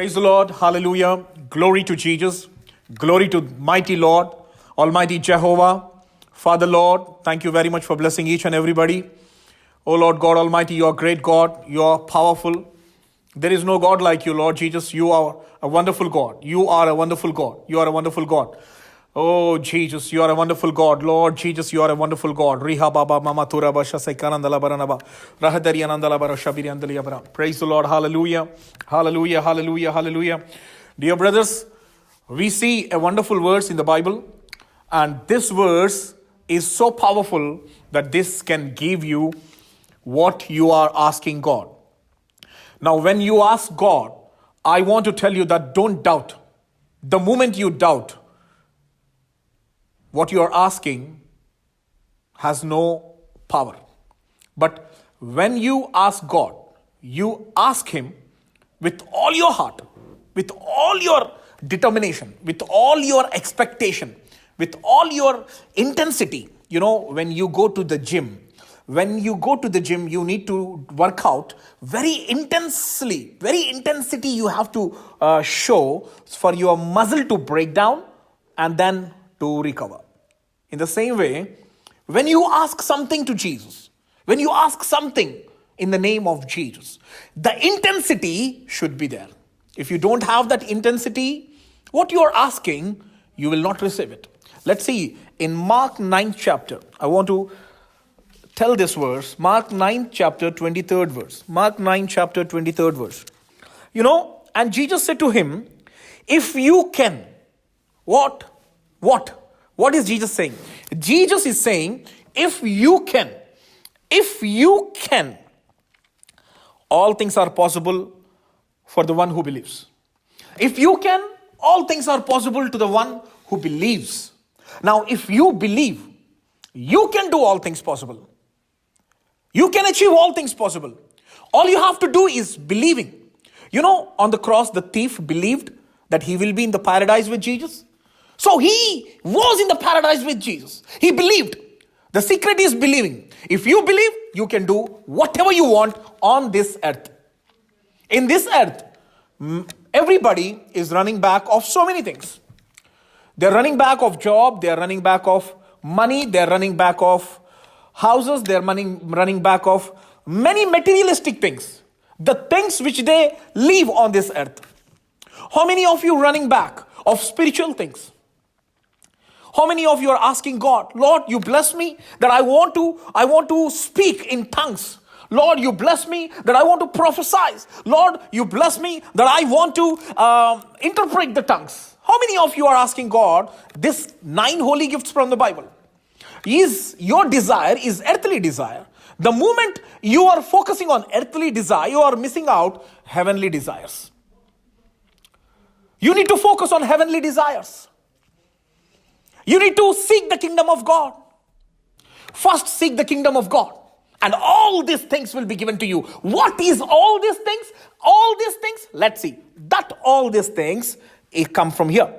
Praise the Lord. Hallelujah. Glory to Jesus. Glory to mighty Lord, Almighty Jehovah. Father Lord, thank you very much for blessing each and everybody. Oh Lord God Almighty, you are great God. You are powerful. There is no God like you, Lord Jesus. You are a wonderful God. You are a wonderful God. You are a wonderful God. Oh Jesus, you are a wonderful God. Lord Jesus, you are a wonderful God. Riha Baba Mama Tura Basha Saikanandala Baranaba. Rahadari Anandala Bara Shabiri Andali Abra. Praise the Lord. Hallelujah. Hallelujah. Hallelujah. Hallelujah. Dear brothers, we see a wonderful verse in the Bible, and this verse is so powerful that this can give you what you are asking God. Now, when you ask God, I want to tell you that don't doubt. The moment you doubt, what you are asking has no power. But when you ask God, you ask Him with all your heart, with all your determination, with all your expectation, with all your intensity. You know, when you go to the gym, you need to work out very intensely, very intensity you have to show for your muscle to break down and then to recover. In the same way, when you ask something to Jesus, when you ask something in the name of Jesus, the intensity should be there. If you don't have that intensity, what you are asking, you will not receive it. Let's see, in Mark 9th chapter, I want to tell this verse, Mark 9th chapter, 23rd verse. Mark 9 chapter, 23rd verse. You know, and Jesus said to him, if you can, what? What is Jesus saying? Jesus is saying, if you can, all things are possible for the one who believes. If you can, all things are possible to the one who believes. Now, if you believe, you can do all things possible. You can achieve all things possible. All you have to do is believing. You know, on the cross, the thief believed that he will be in the paradise with Jesus. So he was in the paradise with Jesus. He believed. The secret is believing. If you believe, you can do whatever you want on this earth. In this earth, everybody is running back of so many things. They're running back of job, they're running back of money, they're running back of houses, they're running back of many materialistic things. The things which they leave on this earth. How many of you running back of spiritual things? How many of you are asking God, Lord, you bless me that I want to speak in tongues. Lord, you bless me that I want to prophesy. Lord, you bless me that I want to interpret the tongues. How many of you are asking God this 9 holy gifts from the Bible? Is your desire is earthly desire. The moment you are focusing on earthly desire, you are missing out heavenly desires. You need to focus on heavenly desires. You need to seek the kingdom of God. First seek the kingdom of God, and all these things will be given to you. What is all these things? All these things, let's see. That all these things, it come from here.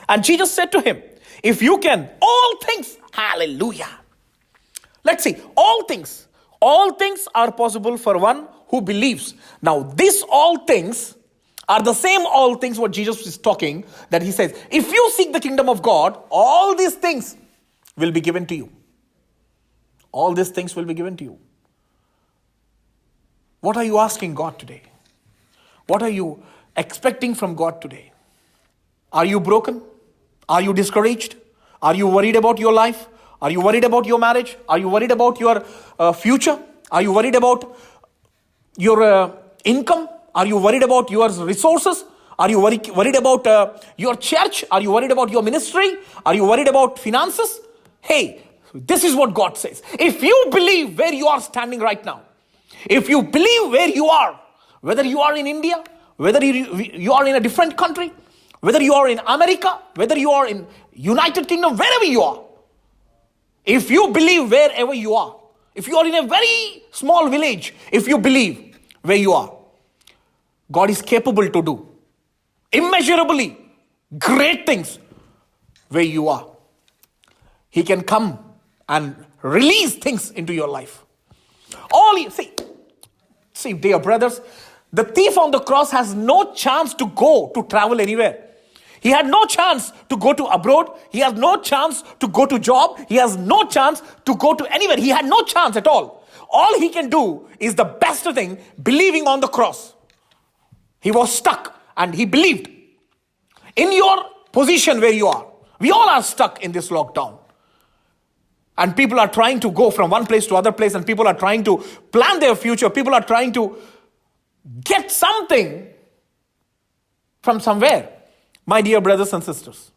And Jesus said to him, if you can, all things, hallelujah. Let's see, all things are possible for one who believes. Now, these all things are the same all things what Jesus is talking, that he says, if you seek the kingdom of God, all these things will be given to you. All these things will be given to you. What are you asking God today? What are you expecting from God today? Are you broken? Are you discouraged? Are you worried about your life? Are you worried about your marriage? Are you worried about your future? Are you worried about your income? Are you worried about your resources? Are you worried about your church? Are you worried about your ministry? Are you worried about finances? Hey, this is what God says. If you believe where you are standing right now, if you believe where you are, whether you are in India, whether you are in a different country, whether you are in America, whether you are in United Kingdom, wherever you are, if you believe wherever you are, if you are in a very small village, if you believe where you are, God is capable to do immeasurably great things where you are. He can come and release things into your life. All you see, dear brothers, The thief on the cross has no chance to go to travel anywhere. He had no chance to go to abroad. He has no chance to go to job. He has no chance to go to anywhere. He had no chance at all. All he can do is the best thing, believing on the cross. He was stuck and he believed. In your position where you are, we all are stuck in this lockdown. And people are trying to go from one place to other place, and people are trying to plan their future. People are trying to get something from somewhere. My dear brothers and sisters,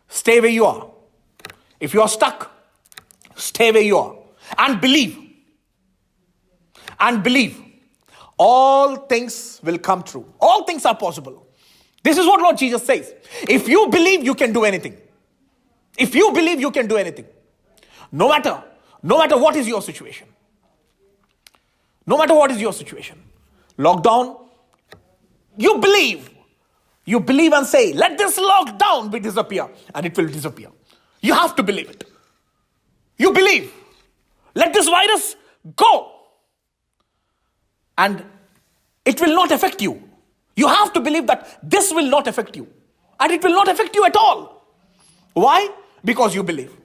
stay where you are. If you are stuck, stay where you are and believe. And believe. All things will come true. All things are possible. This is what Lord Jesus says. If you believe, you can do anything. If you believe, you can do anything. No matter what is your situation. No matter what is your situation. Lockdown, you believe. You believe and say, let this lockdown be disappear. And it will disappear. You have to believe it. You believe. Let this virus go. And it will not affect you. You have to believe that this will not affect you. And it will not affect you at all. Why? Because you believe.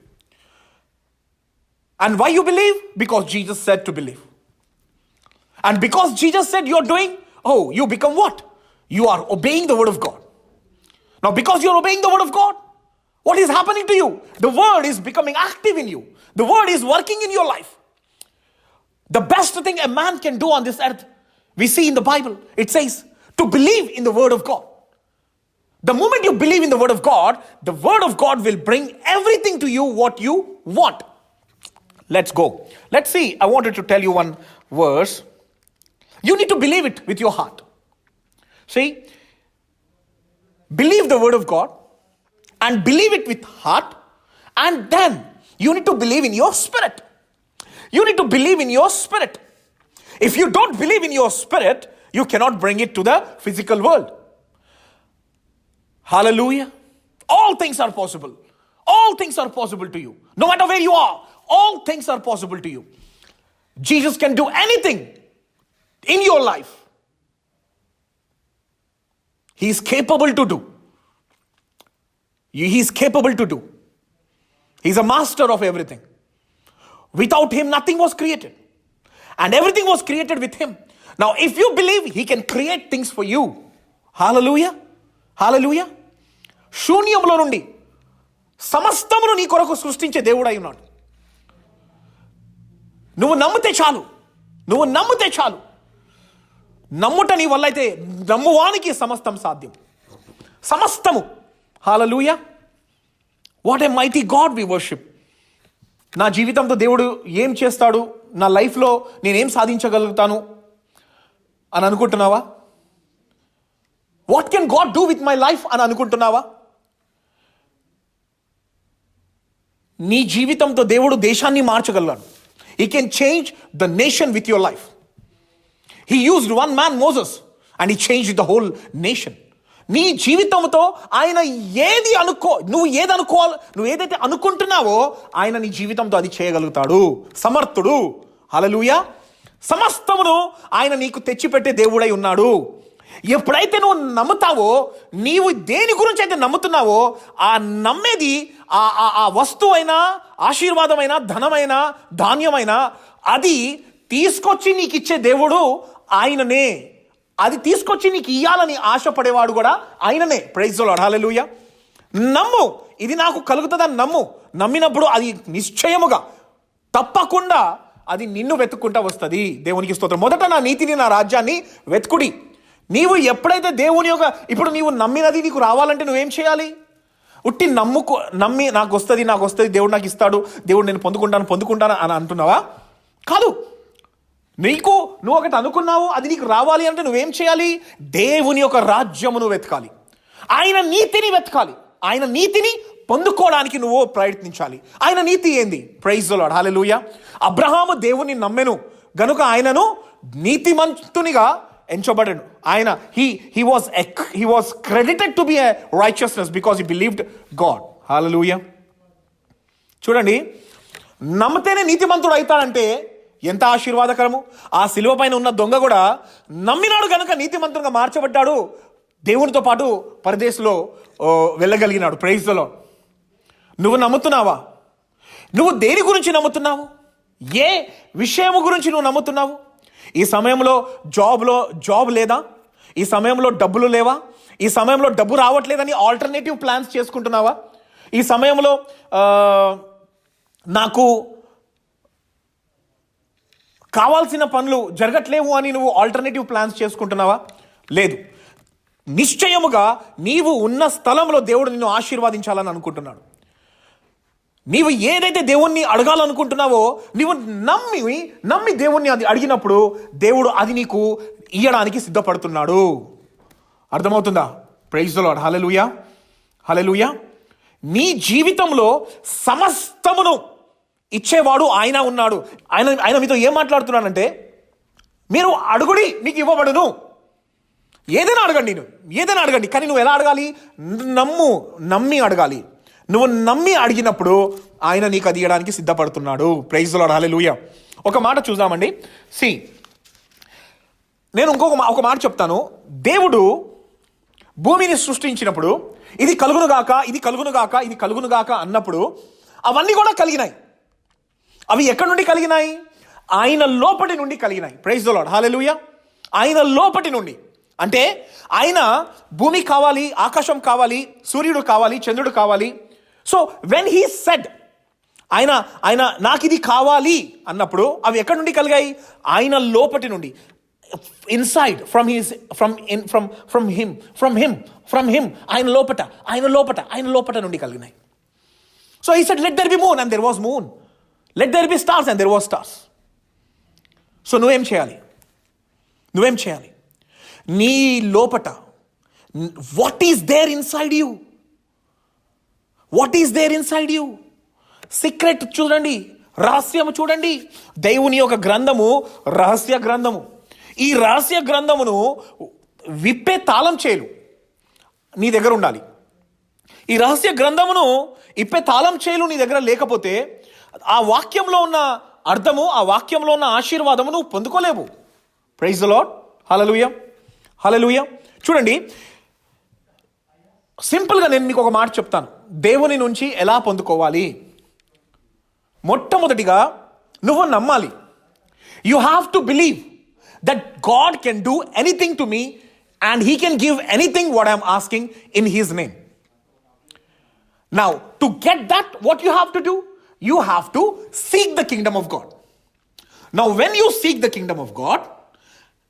And why you believe? Because Jesus said to believe. And because Jesus said you're doing, you become what? You are obeying the word of God. Now, because you're obeying the word of God, what is happening to you? The word is becoming active in you. The word is working in your life. The best thing a man can do on this earth, we see in the Bible, it says to believe in the word of God. The moment you believe in the word of God will bring everything to you what you want. Let's go. Let's see. I wanted to tell you one verse. You need to believe it with your heart. See, believe the word of God and believe it with heart, and then you need to believe in your spirit. You need to believe in your spirit. If you don't believe in your spirit, you cannot bring it to the physical world. Hallelujah. All things are possible. All things are possible to you. No matter where you are, all things are possible to you. Jesus can do anything in your life. He is capable to do. He is capable to do. He is a master of everything. Without him, nothing was created. And everything was created with him. Now, if you believe, he can create things for you. Hallelujah. Hallelujah. శూన్యములో నుండి సమస్తమును నీ కొరకు సృష్టించే దేవుడై ఉన్నాడు. నువ్వు నమ్మితే చాలు. నువ్వు నమ్మితే చాలు. నమ్ముట నీ వల్ల అయితే నమ్మువానికి సమస్తం సాధ్యం. సమస్తము. Hallelujah. What a mighty God we worship. నా జీవితంతో దేవుడు ఏం చేస్తాడు, నా లైఫ్లో నేనేం సాధించగలుగుతాను అని అనుకుంటున్నావా? What can God do with my life అని అనుకుంటున్నావా? నీ జీవితంతో దేవుడు దేశాన్ని మార్చగలడు. He can change the nation with your life. He used one man, Moses, and he changed the whole nation. నీ జీవితంతో ఆయన నువ్వు ఏదైతే అనుకుంటున్నావో ఆయన నీ జీవితంతో అది చేయగలుగుతాడు. సమర్థుడు. హల్లెలూయా. సమస్తమును ఆయన నీకు తెచ్చిపెట్టే దేవుడై ఉన్నాడు. ఎప్పుడైతే నువ్వు నమ్ముతావో, నీవు దేని గురించి అయితే నమ్ముతున్నావో ఆ నమ్మేది ఆ వస్తువైనా, ఆశీర్వాదమైనా, ధనమైనా, ధాన్యమైనా అది తీసుకొచ్చి నీకు ఇచ్చే దేవుడు ఆయననే. అది తీసుకొచ్చి నీకు ఇయ్యాలని ఆశపడేవాడు కూడా ఆయననే. Praise the Lord. హల్లెలూయా. నమ్ము, ఇది నాకు కలుగుతుందని నమ్ము. నమ్మినప్పుడు అది నిశ్చయముగా తప్పకుండా అది నిన్ను వెతుక్కుంటా వస్తుంది. దేవునికి స్తోత్రం. మొదట నా నీతిని, నా రాజ్యాన్ని వెతుకుడి. నీవు ఎప్పుడైతే దేవుని యొక్క ఇప్పుడు నీవు నమ్మినది నీకు రావాలంటే నువ్వేం చేయాలి? ఉట్టి నమ్మి నాకు వస్తుంది దేవుడు నాకు ఇస్తాడు, దేవుడు నేను పొందుకుంటాను అని అంటున్నావా? కాదు. నువ్వు ఒకటి అనుకున్నావు, అది నీకు రావాలి అంటే నువ్వేం చేయాలి? దేవుని యొక్క రాజ్యమును వెతకాలి. ఆయన నీతిని వెతకాలి. ఆయన నీతిని పొందుకోవడానికి నువ్వు ప్రయత్నించాలి. ఆయన నీతి ఏంది? Praise the Lord. Hallelujah. Abraham దేవుని నమ్మెను గనుక ఆయనను నీతిమంతునిగా ఎంచబడను. ఆయన he was credited to be a righteousness because he believed God. Hallelujah. చూడండి, నమ్మితేనే నీతిమంతుడు అవుతాడంటే ఎంత ఆశీర్వాదకరము. ఆ శిలువ పైన ఉన్న దొంగ కూడా నమ్మినాడు కనుక నీతిమంతునిగా మార్చబడ్డాడు, దేవునితో పాటు పరదేశంలో వెళ్ళగలిగినాడు. Praise the Lord. నువ్వు నమ్ముతున్నావా? నువ్వు దేని గురించి నమ్ముతున్నావు? ఏ విషయము గురించి నువ్వు నమ్ముతున్నావు? ఈ సమయంలో జాబ్ లేదా? ఈ సమయంలో డబ్బులు లేవా? ఈ సమయంలో డబ్బు రావట్లేదని ఆల్టర్నేటివ్ ప్లాన్స్ చేసుకుంటున్నావా? ఈ సమయంలో నాకు కావాల్సిన పనులు జరగట్లేవు అని నువ్వు ఆల్టర్నేటివ్ ప్లాన్స్ చేసుకుంటున్నావా? లేదు. నిశ్చయముగా నీవు ఉన్న స్థలంలో దేవుడు నిన్ను ఆశీర్వదించాలని అనుకుంటున్నాడు. నీవు ఏదైతే దేవుణ్ణి అడగాలనుకుంటున్నావో నీవు నమ్మి దేవుణ్ణి అది అడిగినప్పుడు దేవుడు అది నీకు ఇయ్యడానికి సిద్ధపడుతున్నాడు. అర్థమవుతుందా? Praise the Lord. Hallelujah, hallelujah. నీ జీవితంలో సమస్తమును ఇచ్చేవాడు ఆయన ఉన్నాడు. ఆయన మీతో ఏం మాట్లాడుతున్నాడంటే, మీరు అడుగుడి మీకు ఇవ్వబడును. ఏదైనా అడగండి, కానీ నువ్వు ఎలా అడగాలి? నమ్మి అడగాలి. నువ్వు నమ్మి అడిగినప్పుడు ఆయన నీకు అది ఇవ్వడానికి సిద్ధపడుతున్నాడు. Praise the Lord. హల్లెలూయా. ఒక మాట చూద్దామండి. నేను ఒక మాట చెప్తాను. దేవుడు భూమిని సృష్టించినప్పుడు ఇది కలుగునుగాక, ఇది కలుగునుగాక, ఇది కలుగునుగాక అన్నప్పుడు అవన్నీ కూడా కలిగినాయి. అవి ఎక్కడి నుండి కలిగినాయి? ఆయన లోపటి నుండి కలిగినాయి. Praise the Lord. హల్లెలూయా. ఆయన లోపటి నుండి అంటే ఆయన భూమి కావాలి, ఆకాశం కావాలి, సూర్యుడు కావాలి, చంద్రుడు కావాలి. సో వెన్ హీ సెడ్, ఆయన నాకు ఇది కావాలి అన్నప్పుడు అవి ఎక్కడి నుండి కలిగాయి? ఆయన లోపటి నుండి, ఇన్సైడ్, ఫ్రమ్ హిమ్, ఆయన లోపట నుండి కలిగినాయి. So he said, let there be moon, and there was moon. Let there be stars, and there was stars. So నువ్వేం చేయాలి? నీ లోపట what is there inside you? Secret చూడండి, రహస్యము చూడండి. దేవుని యొక్క గ్రంథము రహస్య గ్రంథము. ఈ రహస్య గ్రంథమును విప్పే తాళం చేలు నీ దగ్గర ఉండాలి. ఈ రహస్య గ్రంథమును ఇప్పే తాళం చేలు నీ దగ్గర లేకపోతే ఆ వాక్యంలో ఉన్న అర్థము, ఆ వాక్యంలో ఉన్న ఆశీర్వాదము నువ్వు పొందుకోలేవు. Praise the Lord. Hallelujah, hallelujah. చూడండి, సింపుల్గా నేను మీకు ఒక మాట చెప్తాను, దేవుని నుంచి ఎలా పొందుకోవాలి. మొట్టమొదటిగా నువ్వు నమ్మాలి. You have to believe that God can do anything to me and he can give anything what I'm asking in his name. Now, to get that, what you have to do? You have to seek the kingdom of God. Now, when you seek the kingdom of God,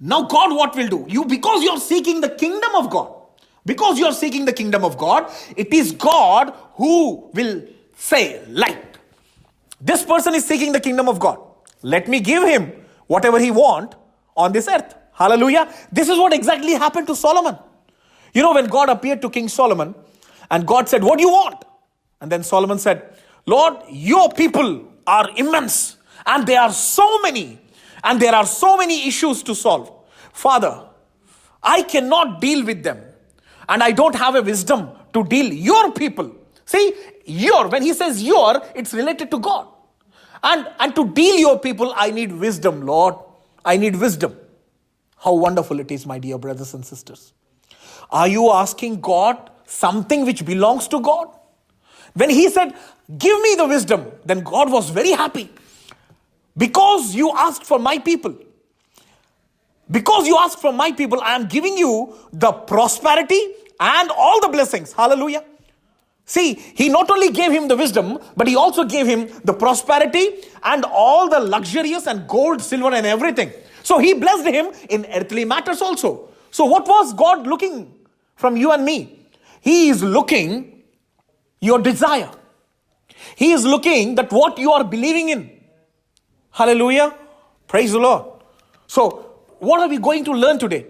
now God what will do? Because you are seeking the kingdom of God. Because you are seeking the kingdom of God, it is God who will say, light. This person is seeking the kingdom of God. Let me give him whatever he wants on this earth. Hallelujah. This is what exactly happened to Solomon. You know, when God appeared to King Solomon, and God said, what do you want? And then Solomon said, Lord, your people are immense, and they are so many, and there are so many issues to solve. Father, I cannot deal with them, and I don't have a wisdom to deal your people. See, when he says your, it's related to God. And to deal your people, I need wisdom, Lord. I need wisdom. How wonderful it is, my dear brothers and sisters. Are you asking God something which belongs to God? When he said, give me the wisdom, then God was very happy. Because you asked for my people. Because you asked for my people, I am giving you the prosperity and all the blessings. Hallelujah. See, he not only gave him the wisdom, but he also gave him the prosperity and all the luxurious and gold, silver and everything. So he blessed him in earthly matters also. So what was God looking from you and me? He is looking your desire. He is looking that what you are believing in. Hallelujah. Praise the Lord. So, what are we going to learn today?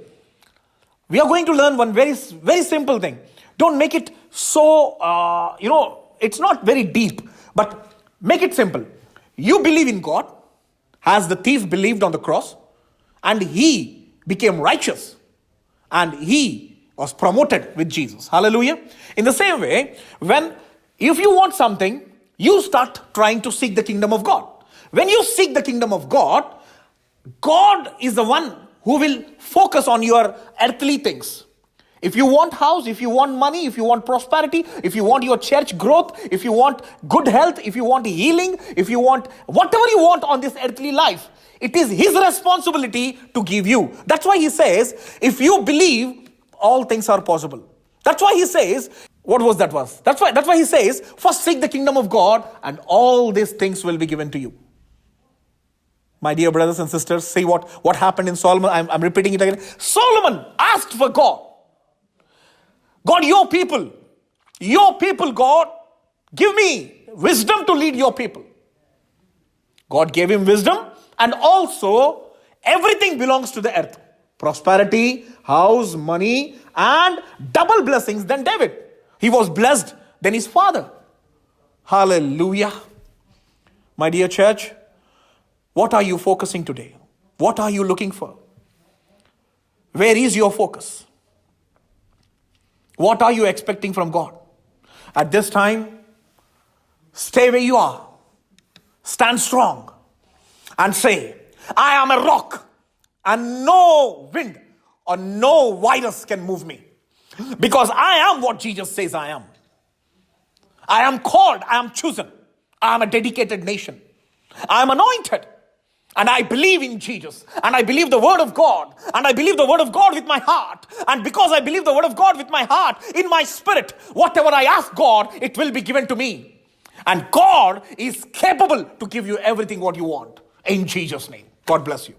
We are going to learn one very, very simple thing. Don't make it so, it's not very deep, but make it simple. You believe in God, as the thief believed on the cross, and he became righteous, and he was promoted with Jesus. Hallelujah. In the same way, if you want something, you start trying to seek the kingdom of God. When you seek the kingdom of God, God is the one who will focus on your earthly things. If you want house, if you want money, if you want prosperity, if you want your church growth, if you want good health, if you want healing, if you want whatever you want on this earthly life, it is his responsibility to give you. That's why he says, if you believe, all things are possible. That's why he says, what was that verse? That's why he says, first seek the kingdom of God and all these things will be given to you. My dear brothers and sisters, see what happened in Solomon. I'm repeating it again. Solomon asked for God. God, your people, God, give me wisdom to lead your people. God gave him wisdom, and also everything belongs to the earth. Prosperity, house, money, and double blessings than David. He was blessed than his father. Hallelujah. My dear church, what are you focusing today? What are you looking for? Where is your focus? What are you expecting from God? At this time, stay where you are. Stand strong and say, I am a rock and no wind or no virus can move me. Because I am what Jesus says I am. I am called, I am chosen. I am a dedicated nation. I am anointed. And I believe in Jesus. And I believe the word of God. And I believe the word of God with my heart. And because I believe the word of God with my heart, in my spirit, whatever I ask God, it will be given to me. And God is capable to give you everything what you want. In Jesus' name. God bless you.